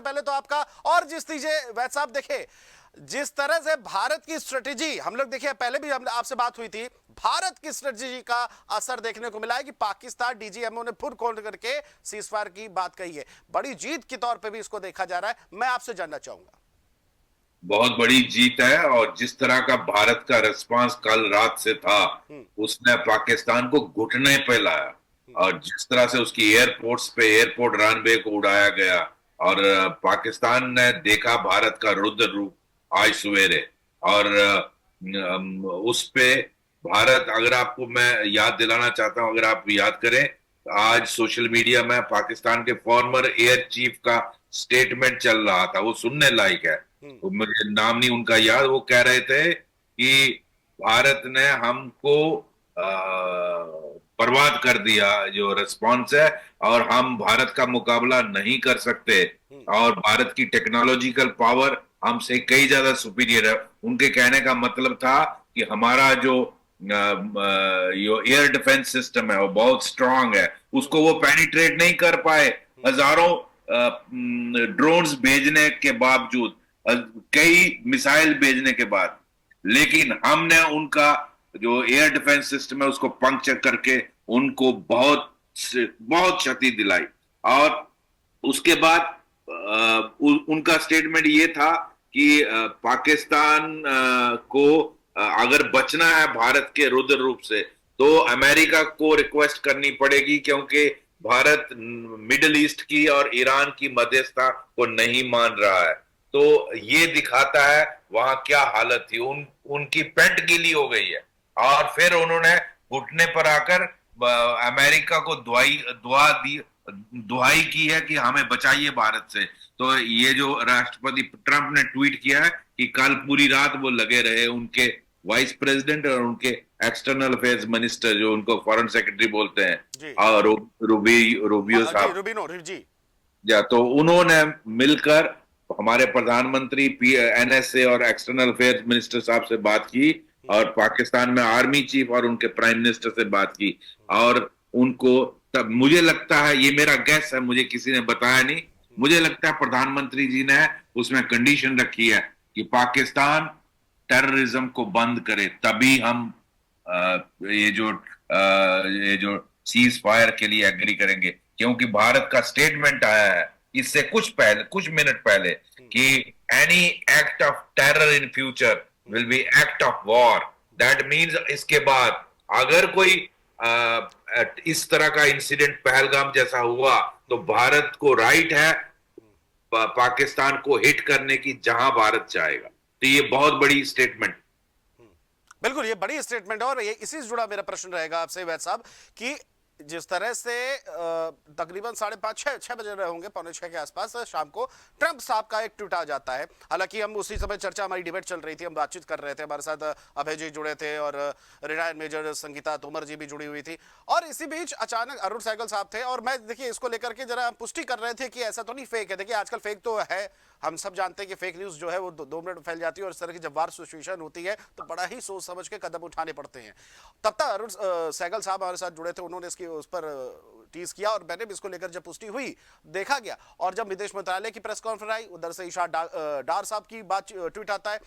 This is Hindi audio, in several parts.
पहले तो आपका और जिस दीजिए वैद साहब, देखे जिस तरह से भारत की स्ट्रेटेजी हम लोग देखिए, पहले भी हम आपसे बात हुई थी, भारत की स्ट्रेटेजी का असर देखने को मिला है कि पाकिस्तान डीजीएमओ ने फुल खोल करके सीजफायर की बात कही है, बड़ी जीत के तौर पे भी इसको देखा जा रहा है। मैं आपसे जानना चाहूंगा। बहुत बड़ी जीत है। और जिस तरह का भारत का रिस्पांस कल रात से था, हम्म। उसने पाकिस्तान को घुटने पे लाया। हम्म। और जिस तरह से उसकी एयरपोर्ट्स पे एयरपोर्ट रनवे को उड़ाया गया, और पाकिस्तान ने देखा भारत का रुद्र रूप आज सवेरे। और उस पे भारत, अगर आपको मैं याद दिलाना चाहता हूं, अगर आप याद करें, आज सोशल मीडिया में पाकिस्तान के फॉर्मर एयर चीफ का स्टेटमेंट चल रहा था, वो सुनने लायक है। हम्म। तो मुझे नाम नहीं उनका याद, वो कह रहे थे कि भारत ने हमको बर्बाद कर दिया जो रिस्पॉन्स है, और हम भारत का मुकाबला नहीं कर सकते। हम्म। और भारत की टेक्नोलॉजिकल पावर हमसे कई ज्यादा सुपीरियर है। उनके कहने का मतलब था कि हमारा जो एयर डिफेंस सिस्टम है वो बहुत स्ट्रांग है, हम्म। उसको वो पेनिट्रेट नहीं कर पाए। हम्म। हजारों ड्रोन्स भेजने के बावजूद, कई मिसाइल भेजने के बाद, लेकिन हमने उनका जो एयर डिफेंस सिस्टम है उसको पंक्चर करके उनको बहुत बहुत क्षति दिलाई। और उसके बाद उनका स्टेटमेंट ये था कि पाकिस्तान को अगर बचना है भारत के रुद्र रूप से, तो अमेरिका को रिक्वेस्ट करनी पड़ेगी, क्योंकि भारत मिडिल ईस्ट की और ईरान की मध्यस्थता को नहीं मान रहा है। तो ये दिखाता है वहां क्या हालत थी। उनकी पेंट गीली हो गई है। और फिर उन्होंने घुटने पर आकर अमेरिका को दुहाई की है कि हमें बचाइए भारत से। तो ये जो राष्ट्रपति ट्रंप ने ट्वीट किया है कि कल पूरी रात वो लगे रहे, उनके वाइस प्रेसिडेंट और उनके एक्सटर्नल अफेयर्स मिनिस्टर, जो उनको फॉरेन सेक्रेटरी बोलते हैं, जी। और रूबियो जी, साहब, रूबिनो जी। या तो उन्होंने मिलकर हमारे प्रधानमंत्री एनएसए और एक्सटर्नल अफेयर्स मिनिस्टर साहब से बात की, हम्म। और पाकिस्तान में आर्मी चीफ और उनके प्राइम मिनिस्टर से बात की। और उनको, तब मुझे लगता है, ये मेरा गैस है, मुझे किसी ने बताया नहीं, मुझे लगता है प्रधानमंत्री जी ने उसमें कंडीशन रखी है कि पाकिस्तान टेररिज्म को बंद करे, तभी हम ये जो सीज फायर के लिए एग्री करेंगे। क्योंकि भारत का स्टेटमेंट आया है इससे कुछ मिनट पहले कि any act of terror in future will be act of war. That means इसके बाद अगर कोई इस तरह का इंसिडेंट पहलगाम जैसा हुआ, तो भारत को राइट है पाकिस्तान को हिट करने की जहां भारत चाहेगा। तो ये बहुत बड़ी स्टेटमेंट। बिल्कुल, ये बड़ी स्टेटमेंट है और ये इसी से जुड़ा मेरा प्रश्न रहेगा आपसे वैद साहब कि जिस तरह से तकरीबन 5:30 6 बजे रहे होंगे, 5:45 के आसपास शाम को ट्रंप साहब का एक ट्वीट आ जाता है। हालांकि हम उसी समय चर्चा, हमारी डिबेट चल रही थी, हम बातचीत कर रहे थे, हमारे साथ अभय जी जुड़े थे और रिटायर्ड मेजर संगीता तोमर जी भी जुड़ी हुई थी। और इसी बीच अचानक अरुण सहगल साहब थे और मैं देखिए इसको लेकर के जरा पुष्टि कर रहे थे कि ऐसा तो नहीं फेक है। देखिए आजकल फेक तो है, हम सब जानते हैं कि फेक न्यूज जो है वो 2 मिनट में फैल जाती है और इस तरह की जब वार सिचुएशन होती है तो बड़ा ही सोच समझ के कदम उठाने पड़ते हैं। तब तक अरुण सहगल साहब हमारे साथ जुड़े थे, उन्होंने इसकी उस पर टीज किया और मैंने भी इसको लेकर जब पुष्टि हुई, देखा गया, और जब विदेश मंत्रालय की प्रेस कॉन्फ्रेंस आई, उधर से ईशा डार साहब की बात ट्वीट आता है।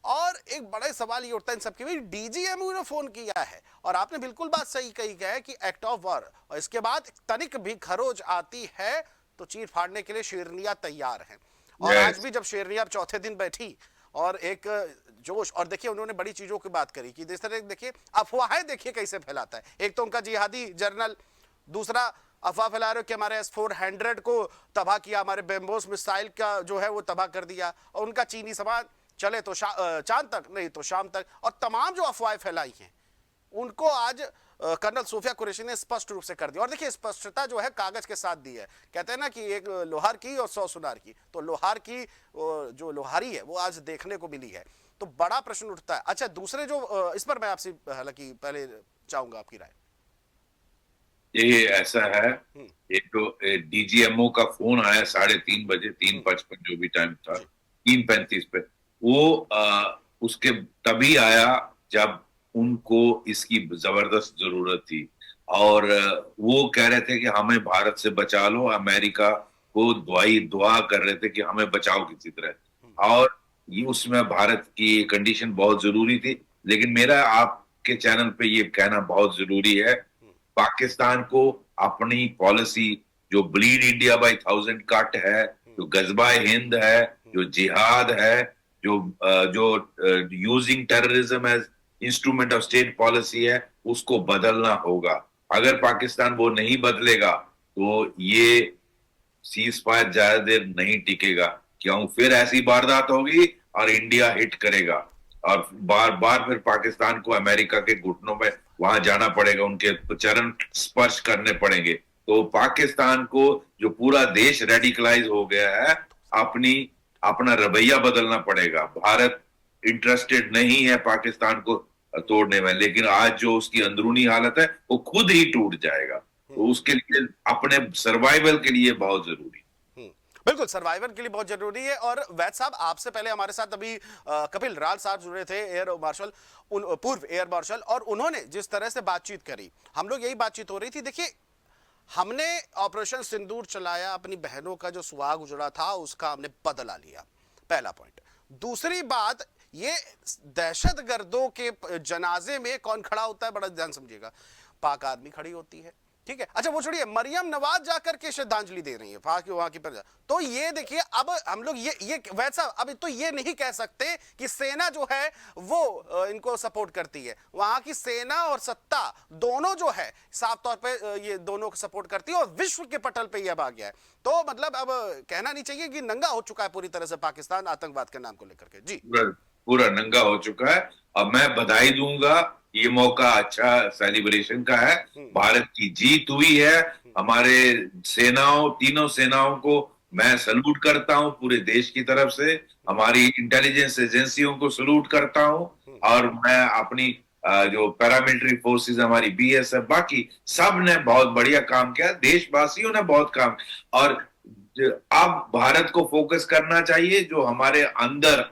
और एक बड़ा सवाल ये उठता है इन सबके भी, डीजीएमओ ने फोन किया है और आपने बिल्कुल बात सही कही है कि एक्ट ऑफ वॉर, और इसके बाद तनिक भी खरोच आती है तो चीर फाड़ने के लिए शेरनियां तैयार हैं। और आज यस। भी जब शेरनियां चौथे दिन बैठी और एक जोश, और देखिए उन्होंने बड़ी चीजों की बात करी कि जिस तरह देखिए अफवाहें देखिए कैसे फैलाता है। एक तो उनका जिहादी जर्नल, दूसरा अफवाह फैला रहे हो कि हमारे S-400 को तबाह किया, हमारे बेम्बोस मिसाइल का जो है वो तबाह कर दिया, और उनका चीनी सामान चले तो चांद तक नहीं तो शाम तक, और तमाम जो अफवाहें फैलाई हैं उनको आज कर्नल सूफिया कुरैशी ने स्पष्ट रूप से कर दिया। और देखिए स्पष्टता जो है कागज के साथ दी है, कहते हैं ना कि एक लोहार की और 100 सुनार की, तो लोहार की जो लोहारी है वो आज देखने को मिली है। तो बड़ा प्रश्न उठता है। अच्छा, दूसरे जो इस पर मैं आपसे हालांकि पहले चाहूंगा आपकी राय। ये ऐसा है, हम्म। एक तो डीजीएमओ का फोन आया 3:30 बजे, 3:55 जो भी टाइम था, जी। 3:35 पे। वो उसके तभी आया जब उनको इसकी जबरदस्त जरूरत थी। और वो कह रहे थे कि हमें भारत से बचा लो, अमेरिका को दुआ कर रहे थे कि हमें बचाओ किसी तरह, और ये उसमें भारत की कंडीशन बहुत जरूरी थी। लेकिन मेरा आपके चैनल पे ये कहना बहुत जरूरी है, पाकिस्तान को अपनी पॉलिसी, जो ब्लीड इंडिया बाय 1000 कट है, जो गजबा हिंद है, जो जिहाद है, जो using terrorism as instrument of state policy है, उसको बदलना होगा। अगर पाकिस्तान वो नहीं बदलेगा तो ये सीज फायर ज्यादा देर नहीं टिकेगा, क्यों फिर ऐसी वारदात होगी और इंडिया हिट करेगा, और बार बार फिर पाकिस्तान को अमेरिका के घुटनों में वहां जाना पड़ेगा, उनके चरण स्पर्श करने पड़ेंगे। तो पाकिस्तान को, जो पूरा देश रेडिकलाइज हो गया है, अपना रवैया बदलना पड़ेगा। भारत इंटरेस्टेड नहीं है पाकिस्तान को तोड़ने में, लेकिन आज जो उसकी अंदरूनी हालत है वो खुद ही टूट जाएगा। तो उसके लिए अपने सर्वाइवल के लिए बहुत जरूरी। बिल्कुल, सर्वाइवल के लिए बहुत जरूरी है। और वैद साहब, आपसे पहले हमारे साथ अभी कपिल राल साहब जुड़े थे, एयर मार्शल, पूर्व एयर मार्शल, और उन्होंने जिस तरह से बातचीत करी, हम लोग यही बातचीत हो रही थी। देखिए, हमने ऑपरेशन सिंदूर चलाया, अपनी बहनों का जो सुहाग उजड़ा था उसका हमने बदला लिया, पहला पॉइंट। दूसरी बात, ये दहशतगर्दों के जनाजे में कौन खड़ा होता है, बड़ा ध्यान समझिएगा, पाक आर्मी खड़ी होती है, ठीक है। अच्छा, वो छोड़िए, मरियम नवाज जाकर के श्रद्धांजलि दे रही है वहां की प्रजा। तो ये देखिए, अब हम लोग ये वैसा, अब तो ये नहीं कह सकते कि सेना जो है वो इनको सपोर्ट करती है। वहां की सेना और सत्ता दोनों जो है साफ तौर पे ये दोनों को सपोर्ट करती है, और विश्व के पटल पे ये अब आ गया है। तो मतलब अब कहना नहीं चाहिए कि नंगा हो चुका है पूरी तरह से पाकिस्तान आतंकवाद के नाम को लेकर के। जी, पूरा नंगा हो चुका है। अब मैं बधाई दूंगा, ये मौका अच्छा सेलिब्रेशन का है, भारत की जीत हुई है। हमारे सेनाओं, तीनों सेनाओं को मैं सल्यूट करता हूं पूरे देश की तरफ से, हमारी इंटेलिजेंस एजेंसियों को सल्यूट करता हूं, और मैं अपनी जो पैरामिलिट्री फोर्सेस, हमारी बीएसएफ, बाकी सब ने बहुत बढ़िया काम किया, देशवासियों ने बहुत काम। और अब भारत को फोकस करना चाहिए, जो हमारे अंदर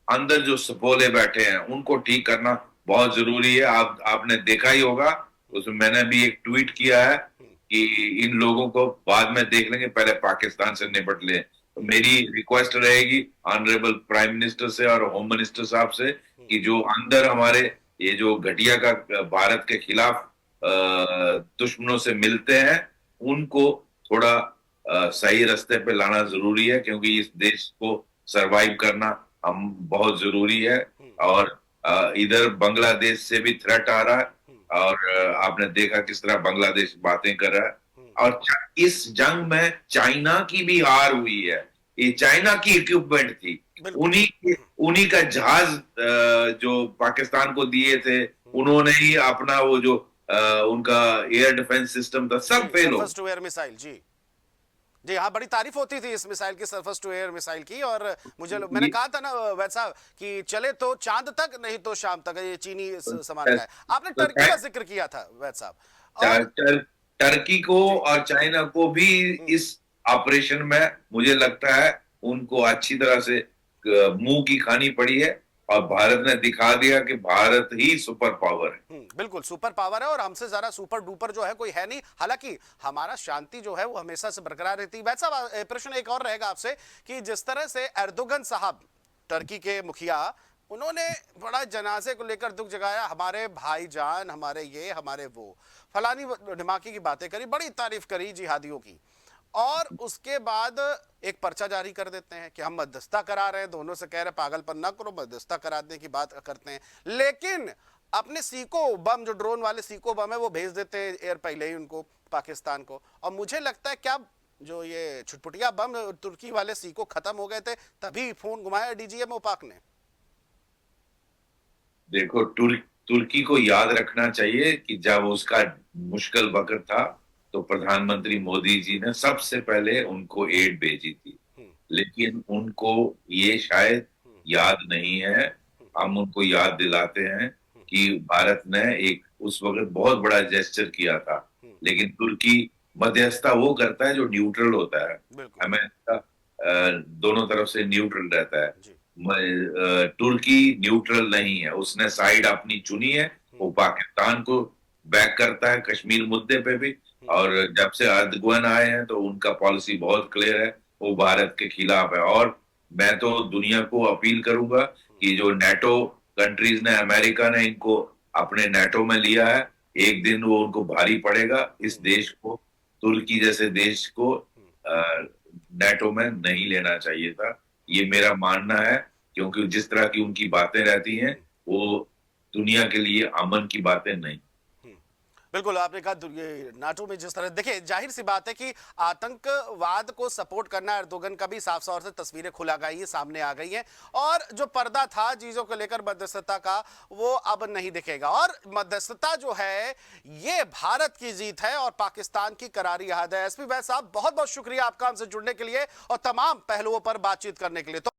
अंदर जो सपोले बैठे हैं उनको ठीक करना बहुत जरूरी है। आपने देखा ही होगा, उसमें मैंने भी एक ट्वीट किया है कि इन लोगों को बाद में देख लेंगे, पहले पाकिस्तान से निपट लें। तो मेरी रिक्वेस्ट रहेगी ऑनरेबल प्राइम मिनिस्टर से और होम मिनिस्टर साहब से कि जो अंदर हमारे ये जो घटिया का भारत के खिलाफ दुश्मनों से मिलते हैं, उनको थोड़ा सही रास्ते पे लाना जरूरी है, क्योंकि इस देश को सरवाइव करना हम बहुत जरूरी है। और इधर बांग्लादेश से भी थ्रेट आ रहा है, और आपने देखा किस तरह बांग्लादेश बातें कर रहा है। और इस जंग में चाइना की भी हार हुई है। ये चाइना की इक्विपमेंट थी, उन्हीं का जहाज जो पाकिस्तान को दिए थे, उन्होंने ही अपना वो जो उनका एयर डिफेंस सिस्टम था, सब फेल हो। सरफेस टू एयर मिसाइल, जी जी हाँ, बड़ी तारीफ होती थी इस मिसाइल की, सरफेस टू एयर मिसाइल की। और मैंने कहा था ना वैद साहब कि चले तो चांद तक, नहीं तो शाम तक, ये चीनी सामान का है। आपने टर्की का जिक्र किया था वैद साहब, टर्की को और चाइना को भी इस ऑपरेशन में मुझे लगता है उनको अच्छी तरह से मुंह की खानी पड़ी है, और भारत ने दिखा दिया कि भारत ही सुपर पावर है। बिल्कुल सुपर पावर है, और हमसे ज्यादा सुपर डुपर जो है कोई है नहीं। हालांकि हमारा शांति जो है वो हमेशा से बरकरार रहती है। वैसा प्रश्न एक और रहेगा आपसे कि जिस तरह से एर्दोगन साहब, टर्की के मुखिया, उन्होंने बड़ा जनाजे को लेकर दुख जगाया, हमारे भाईजान, हमारे ये, हमारे वो, फलानी ढिमाकी की बातें करी, बड़ी तारीफ करी जिहादियों की, और उसके बाद एक पर्चा जारी कर देते हैं कि हम मध्यस्थता करा रहे हैं, दोनों से कह रहे पागलपन ना करो, मध्यस्थता कराने की बात करते हैं। लेकिन अपने सीको बम, जो ड्रोन वाले सीको बम है, वो भेज देते हैं एयर पहले ही उनको, पाकिस्तान को। और मुझे लगता है क्या जो ये छुटपुटिया बम तुर्की वाले सीको खत्म हो गए थे, तभी फोन घुमाया डीजीएम ओपाक ने। देखो, तुर्की को याद रखना चाहिए कि जब उसका मुश्किल वक्त था तो प्रधानमंत्री मोदी जी ने सबसे पहले उनको एड भेजी थी, लेकिन उनको ये शायद याद नहीं है। हम उनको याद दिलाते हैं कि भारत ने एक उस वक्त बहुत बड़ा जेस्चर किया था, लेकिन तुर्की मध्यस्थता वो करता है जो न्यूट्रल होता है। अमेरिका दोनों तरफ से न्यूट्रल रहता है, तुर्की न्यूट्रल नहीं है, उसने साइड अपनी चुनी है। वो पाकिस्तान को बैक करता है कश्मीर मुद्दे पे भी, और जब से अर्दगोन आए हैं तो उनका पॉलिसी बहुत क्लियर है, वो भारत के खिलाफ है। और मैं तो दुनिया को अपील करूंगा कि जो नेटो कंट्रीज ने, अमेरिका ने इनको अपने नेटो में लिया है, एक दिन वो उनको भारी पड़ेगा। इस देश को, तुर्की जैसे देश को नेटो में नहीं लेना चाहिए था, ये मेरा मानना है। क्योंकि जिस तरह की उनकी बातें रहती हैं, वो दुनिया के लिए अमन की बातें नहीं। बिल्कुल, आपने कहा ये नाटो में जिस तरह, देखिए जाहिर सी बात है कि आतंकवाद को सपोर्ट करना एर्दोगन का भी साफ तौर से तस्वीरें खुला गई है, सामने आ गई हैं। और जो पर्दा था चीजों को लेकर मध्यस्थता का, वो अब नहीं दिखेगा। और मध्यस्थता जो है ये भारत की जीत है और पाकिस्तान की करारी हार है। एसपी वैद साहब, बहुत बहुत शुक्रिया आपका हमसे जुड़ने के लिए और तमाम पहलुओं पर बातचीत करने के लिए। तो